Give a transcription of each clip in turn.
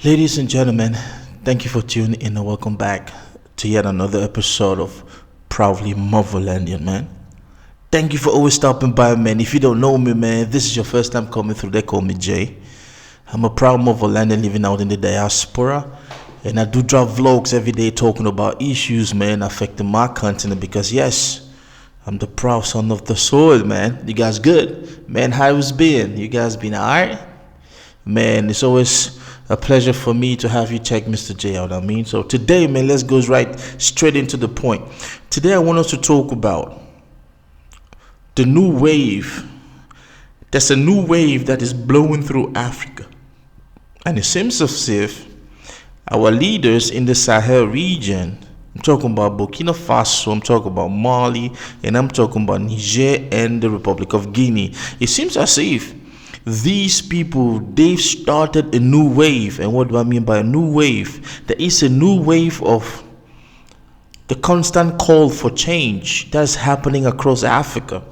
Ladies and gentlemen, thank you for tuning in and welcome back to yet another episode of Proudly Motherlandian, man. Thank you for always stopping by, man. If you don't know me, man, this is your first time coming through, they call me Jay. I'm a proud Motherlandian living out in the Diaspora, and I do drop vlogs every day talking about issues, man, affecting my continent because, yes, I'm the proud son of the soil, man. You guys good? Man, how it's been? You guys been alright? Man, it's always a pleasure for me to have you check Misterjaay out. So today, man, let's go right straight into the point. Today, I want us to talk about the new wave. There's a new wave that is blowing through Africa, and it seems as if our leaders in the Sahel region, I'm talking about Burkina Faso, I'm talking about Mali, and I'm talking about Niger and the Republic of Guinea. It seems as if these people, they've started a new wave. And what do I mean by a new wave? There is a new wave of the constant call for change that's happening across Africa.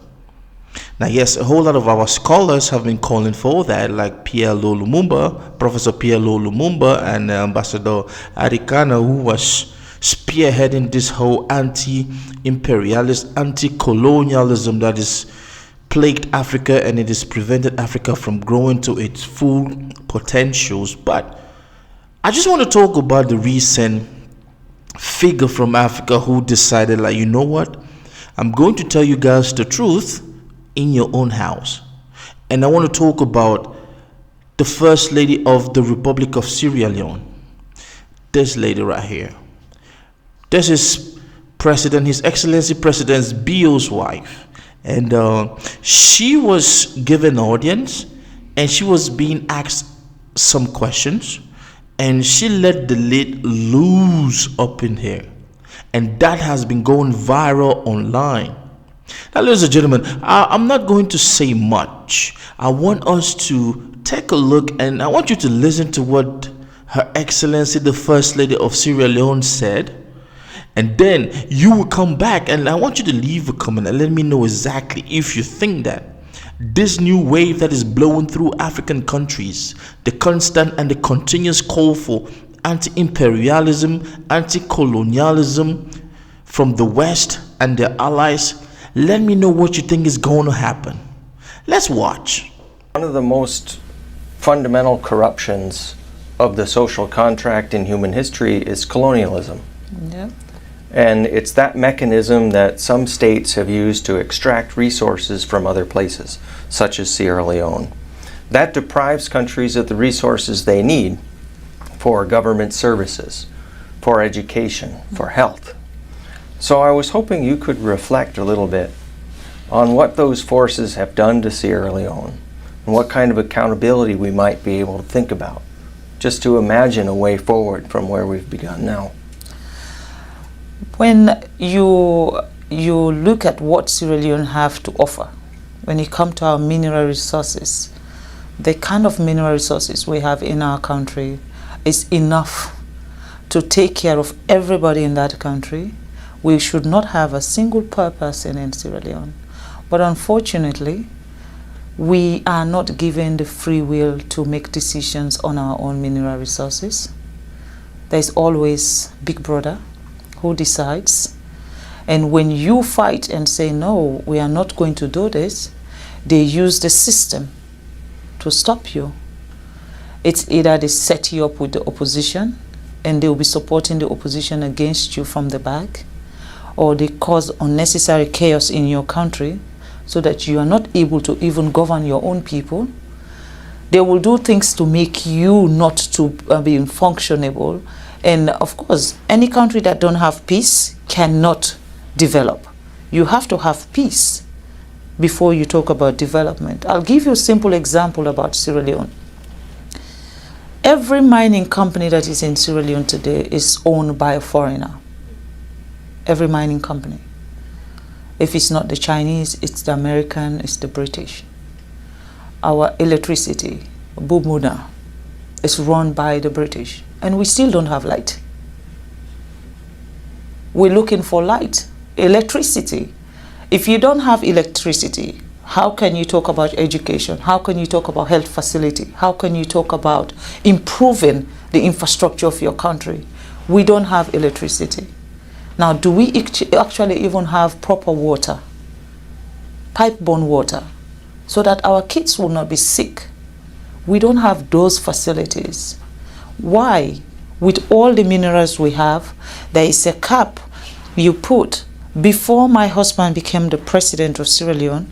Now, yes, a whole lot of our scholars have been calling for that, like Professor Pierre-Lo Lumumba and Ambassador Arikana, who was spearheading this whole anti-imperialist, anti-colonialism that is plagued Africa, and it has prevented Africa from growing to its full potentials. But I just want to talk about the recent figure from Africa who decided, like, you know what, I'm going to tell you guys the truth in your own house. And I want to talk about the First Lady of the Republic of Sierra Leone, this lady right here. This is President, His Excellency President Bio's wife. And she was given audience, and she was being asked some questions, and she let the lid loose up in here, and that has been going viral online. Now, ladies and gentlemen, I'm not going to say much. I want us to take a look, and I want you to listen to what Her Excellency the First Lady of Sierra Leone said. And then you will come back, and I want you to leave a comment and let me know exactly if you think that this new wave that is blowing through African countries, the constant and the continuous call for anti-imperialism, anti-colonialism from the West and their allies, let me know what you think is going to happen. Let's watch. One of the most fundamental corruptions of the social contract in human history is colonialism. Yeah. And it's that mechanism that some states have used to extract resources from other places, such as Sierra Leone. That deprives countries of the resources they need for government services, for education, for health. So I was hoping you could reflect a little bit on what those forces have done to Sierra Leone and what kind of accountability we might be able to think about, just to imagine a way forward from where we've begun now. When you look at what Sierra Leone have to offer, when you come to our mineral resources, the kind of mineral resources we have in our country is enough to take care of everybody in that country. We should not have a single poor person in Sierra Leone. But unfortunately, we are not given the free will to make decisions on our own mineral resources. There's always Big Brother who decides, and when you fight and say no, we are not going to do this, they use the system to stop you. It's either they set you up with the opposition and they'll be supporting the opposition against you from the back, or they cause unnecessary chaos in your country so that you are not able to even govern your own people. They will do things to make you not to be functionable. And of course, any country that don't have peace cannot develop. You have to have peace before you talk about development. I'll give you a simple example about Sierra Leone. Every mining company that is in Sierra Leone today is owned by a foreigner. Every mining company. If it's not the Chinese, it's the American, it's the British. Our electricity, Bumuda, is run by the British. And we still don't have light. We're looking for light, electricity. If you don't have electricity, How can you talk about education? How can you talk about health facility? How can you talk about improving the infrastructure of your country? We don't have electricity. Now, do we actually even have proper water, pipe-borne water, so that our kids will not be sick? We don't have those facilities. Why? With all the minerals we have, there is a cap you put. Before my husband became the president of Sierra Leone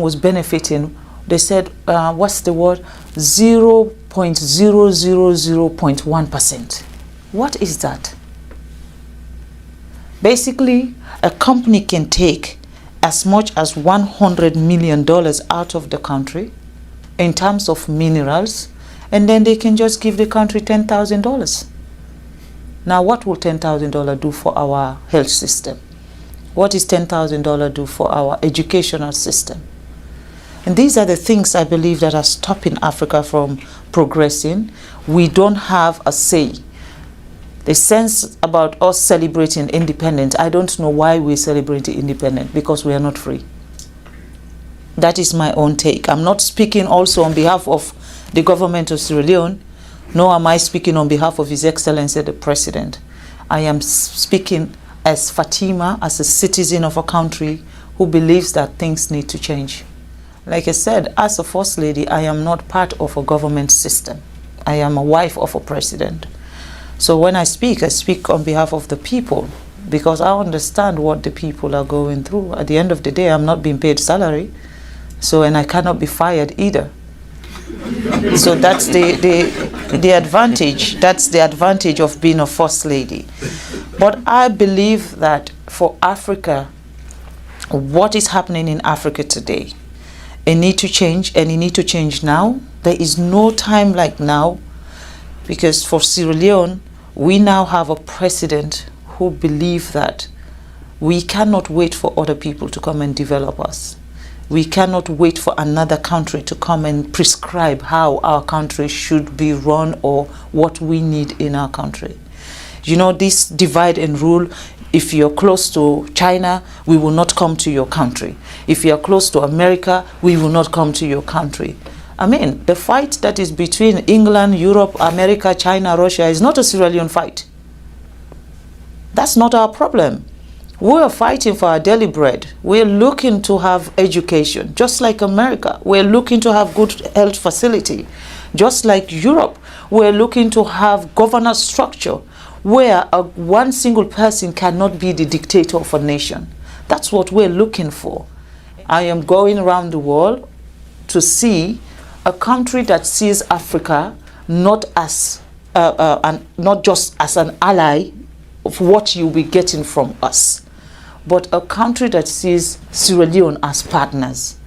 was benefiting, they said, what's the word? 0.000.1%. What is that? Basically, a company can take as much as $100 million out of the country in terms of minerals, and then they can just give the country $10,000. Now, what will $10,000 do for our health system? What is $10,000 do for our educational system? And these are the things I believe that are stopping Africa from progressing. We don't have a say. The sense about us celebrating independence, I don't know why we celebrate independence, because we are not free. That is my own take. I'm not speaking also on behalf of the government of Sierra Leone, nor am I speaking on behalf of His Excellency the President. I am speaking as Fatima, as a citizen of a country who believes that things need to change. Like I said, as a First Lady, I am not part of a government system. I am a wife of a president. So when I speak on behalf of the people, because I understand what the people are going through. At the end of the day, I'm not being paid salary, and I cannot be fired either. So that's the advantage. That's the advantage of being a First Lady. But I believe that for Africa, what is happening in Africa today, it needs to change, and it needs to change now. There is no time like now, because for Sierra Leone, we now have a president who believes that we cannot wait for other people to come and develop us. We cannot wait for another country to come and prescribe how our country should be run or what we need in our country. You know, this divide and rule, if you're close to China, we will not come to your country. If you're close to America, we will not come to your country. I mean, the fight that is between England, Europe, America, China, Russia is not a Sierra Leone fight. That's not our problem. We're fighting for our daily bread. We're looking to have education, just like America. We're looking to have good health facility, just like Europe. We're looking to have governance structure where one single person cannot be the dictator of a nation. That's what we're looking for. I am going around the world to see a country that sees Africa not as not just as an ally of what you'll be getting from us, but a country that sees Sierra Leone as partners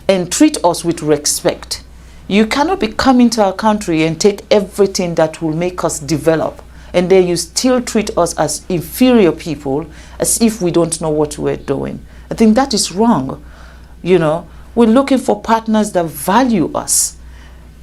and treat us with respect. You cannot be coming to our country and take everything that will make us develop, and then you still treat us as inferior people, as if we don't know what we're doing. I think that is wrong. You know, we're looking for partners that value us.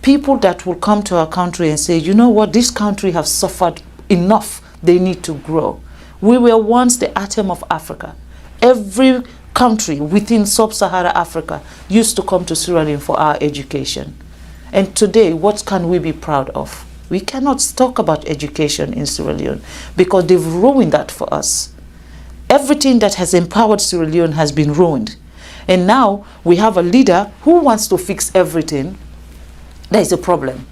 People that will come to our country and say, you know what, this country has suffered enough. They need to grow. We were once the atom of Africa. Every country within sub-Saharan Africa used to come to Sierra Leone for our education. And today, what can we be proud of? We cannot talk about education in Sierra Leone because they've ruined that for us. Everything that has empowered Sierra Leone has been ruined. And now we have a leader who wants to fix everything. There is a problem.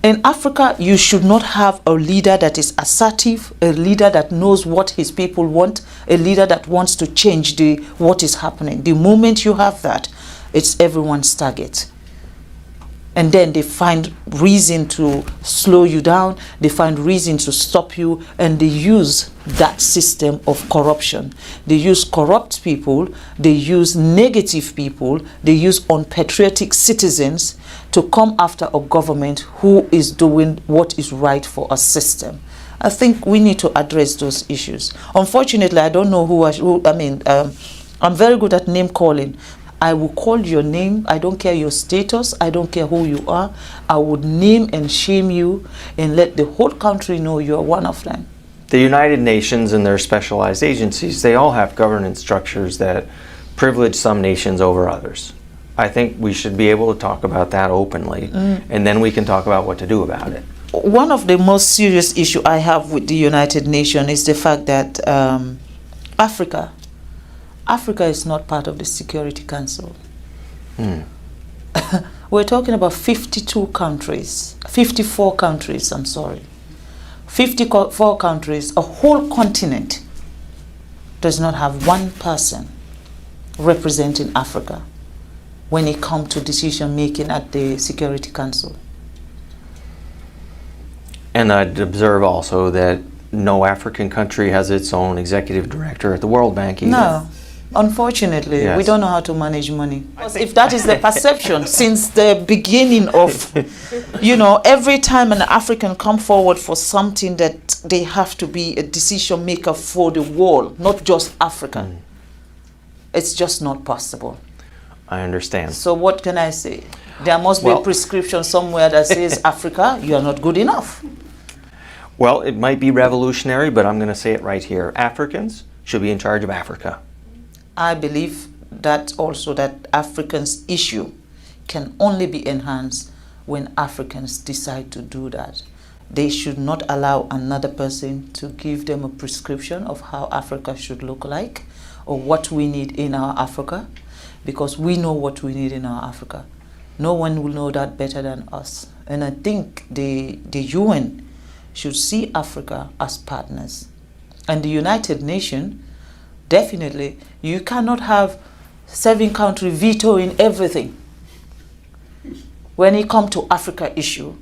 In Africa, you should not have a leader that is assertive, a leader that knows what his people want, a leader that wants to change what is happening. The moment you have that, it's everyone's target. And then they find reason to slow you down, they find reason to stop you, and they use that system of corruption. They use corrupt people, they use negative people, they use unpatriotic citizens to come after a government who is doing what is right for a system. I think we need to address those issues. Unfortunately, I don't know I'm very good at name calling. I will call your name. I don't care your status. I don't care who you are. I would name and shame you and let the whole country know you're one of them. The United Nations and their specialized agencies, they all have governance structures that privilege some nations over others. I think we should be able to talk about that openly, and then we can talk about what to do about it. One of the most serious issues I have with the United Nations is the fact that Africa is not part of the Security Council. We're talking about 54 countries, I'm sorry. 54 countries, a whole continent does not have one person representing Africa when it comes to decision making at the Security Council. And I'd observe also that no African country has its own executive director at the World Bank either. No, unfortunately, Yes. we don't know how to manage money. If that is the perception since the beginning of, every time an African come forward for something that they have to be a decision maker for the world, not just Africa. It's just not possible. I understand. So what can I say? There must be a prescription somewhere that says, Africa, you are not good enough. Well, it might be revolutionary, but I'm going to say it right here. Africans should be in charge of Africa. I believe that also that Africans' issue can only be enhanced when Africans decide to do that. They should not allow another person to give them a prescription of how Africa should look like or what we need in our Africa, because we know what we need in our Africa. No one will know that better than us. And I think the UN should see Africa as partners. And the United Nations, definitely, you cannot have 7 countries vetoing everything. When it comes to Africa issue,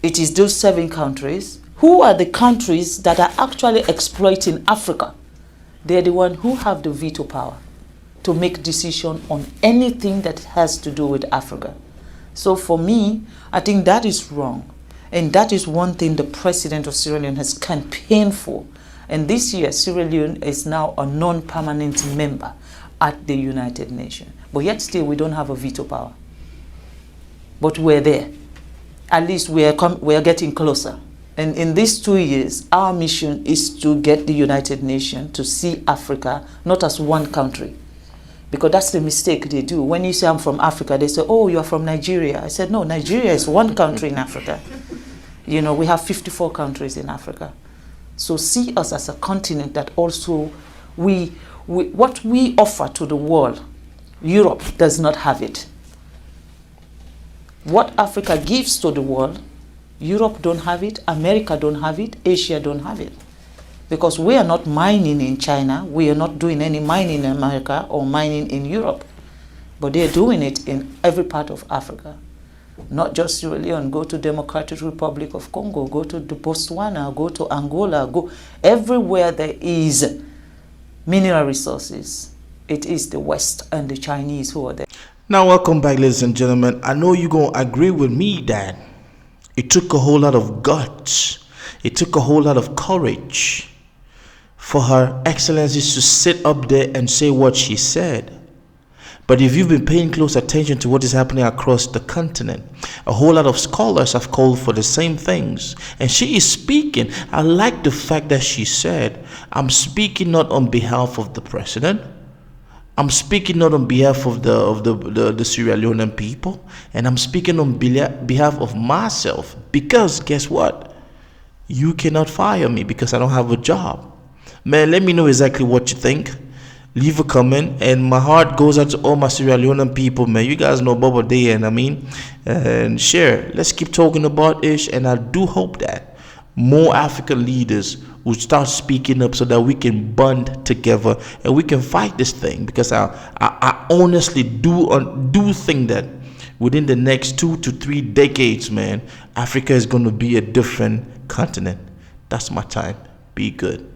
it is those 7 countries. Who are the countries that are actually exploiting Africa? They're the ones who have the veto power to make decision on anything that has to do with Africa. So for me, I think that is wrong. And that is one thing the president of Sierra Leone has campaigned for. And this year, Sierra Leone is now a non-permanent member at the United Nations. But yet still, we don't have a veto power. But we're there. At least we are getting closer. And in these 2 years, our mission is to get the United Nations to see Africa not as one country. Because that's the mistake they do. When you say I'm from Africa, they say, oh, you're from Nigeria. I said, no, Nigeria is one country in Africa. We have 54 countries in Africa. So see us as a continent that also, what we offer to the world, Europe does not have it. What Africa gives to the world, Europe don't have it, America don't have it, Asia don't have it. Because we are not mining in China, we are not doing any mining in America or mining in Europe. But they're doing it in every part of Africa. Not just Sierra Leone, go to Democratic Republic of Congo, go to Botswana, go to Angola, go everywhere there is mineral resources. It is the West and the Chinese who are there. Now, welcome back, ladies and gentlemen. I know you're going to agree with me that it took a whole lot of guts. It took a whole lot of courage for Her Excellencies to sit up there and say what she said. But if you've been paying close attention to what is happening across the continent, a whole lot of scholars have called for the same things. And she is speaking. I like the fact that she said, I'm speaking not on behalf of the president. I'm speaking not on behalf of the Sierra Leonean people. And I'm speaking on behalf of myself. Because guess what? You cannot fire me because I don't have a job. Man, let me know exactly what you think. Leave a comment, and my heart goes out to all my Sierra Leonean people, man. You guys know Bubba Day, and share. Let's keep talking about ish, and I do hope that more African leaders will start speaking up so that we can bond together and we can fight this thing. Because I honestly do think that within the next 2 to 3 decades, man, Africa is going to be a different continent. That's my time. Be good.